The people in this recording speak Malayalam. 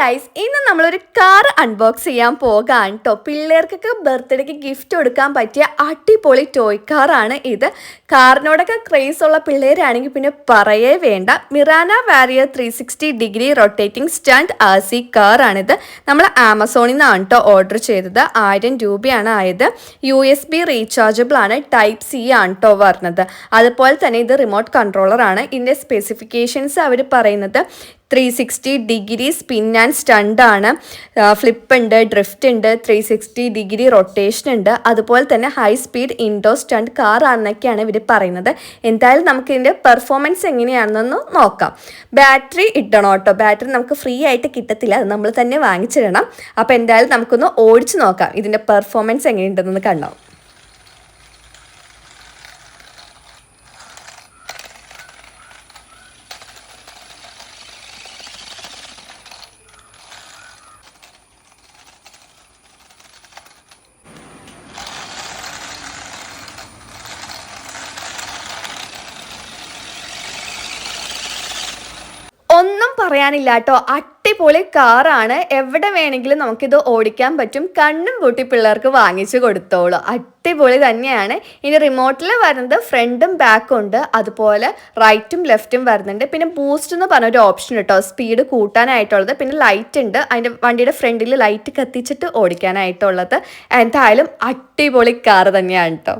ഗൈസ്, ഇന്ന് നമ്മളൊരു കാർ അൺബോക്സ് ചെയ്യാൻ പോകാൻ കേട്ടോ. പിള്ളേർക്കൊക്കെ ബർത്ത്ഡേക്ക് ഗിഫ്റ്റ് കൊടുക്കാൻ പറ്റിയ അടിപൊളി ടോയ് കാറാണ് ഇത്. കാറിനോടൊക്കെ ക്രേസ് ഉള്ള പിള്ളേരാണെങ്കിൽ പിന്നെ പറയേ വേണ്ട. മിറാന വാരിയർ 360 റൊട്ടേറ്റിംഗ് സ്റ്റാൻഡ് RC കാറാണിത്. നമ്മൾ ആമസോണിൽ നിന്നാണ് കേട്ടോ ഓർഡർ ചെയ്തത്. 1000 രൂപയാണ് ആയത്. USB റീചാർജബിൾ ആണ്. Type C ആണ് കേട്ടോ വരുന്നത്. അതുപോലെ തന്നെ ഇത് റിമോട്ട് കൺട്രോളറാണ്. ഇതിൻ്റെ സ്പെസിഫിക്കേഷൻസ് അവർ പറയുന്നത് 360 സ്പിൻ ആൻഡ് സ്റ്റണ്ട് ആണ്. ഫ്ലിപ്പ് ഉണ്ട്, ഡ്രിഫ്റ്റ് ഉണ്ട്, 360 റൊട്ടേഷൻ ഉണ്ട്. അതുപോലെ തന്നെ high speed indoor stunt car ആണെന്നൊക്കെയാണ് ഇവർ പറയുന്നത്. എന്തായാലും നമുക്ക് ഇതിൻ്റെ പെർഫോമൻസ് എങ്ങനെയാണെന്നൊന്ന് നോക്കാം. ബാറ്ററി ഇടണം കേട്ടോ. ബാറ്ററി നമുക്ക് ഫ്രീ ആയിട്ട് കിട്ടത്തില്ല, അത് നമ്മൾ തന്നെ വാങ്ങിച്ചിടണം. അപ്പോൾ എന്തായാലും നമുക്കൊന്ന് ഓടിച്ച് നോക്കാം ഇതിൻ്റെ പെർഫോമൻസ് എങ്ങനെയുണ്ടെന്ന് കണ്ടോ. ഒന്നും പറയാനില്ല കേട്ടോ. അടിപൊളി കാറാണ്. എവിടെ വേണമെങ്കിലും നമുക്കിത് ഓടിക്കാൻ പറ്റും. കണ്ണും പൂട്ടി പിള്ളേർക്ക് വാങ്ങിച്ചു കൊടുത്തോളൂ. അടിപൊളി തന്നെയാണ്. ഇനി റിമോട്ടിൽ വരുന്നത് ഫ്രണ്ടും ബാക്കും ഉണ്ട്, അതുപോലെ റൈറ്റും ലെഫ്റ്റും വരുന്നുണ്ട്. പിന്നെ ബൂസ്റ്റ് എന്ന് പറഞ്ഞൊരു ഓപ്ഷൻ കേട്ടോ, സ്പീഡ് കൂട്ടാനായിട്ടുള്ളത്. പിന്നെ ലൈറ്റ് ഉണ്ട്, അതിൻ്റെ വണ്ടിയുടെ ഫ്രണ്ടിൽ ലൈറ്റ് കത്തിച്ചിട്ട് ഓടിക്കാനായിട്ടുള്ളത്. എന്തായാലും അടിപൊളി കാർ തന്നെയാണ് കേട്ടോ.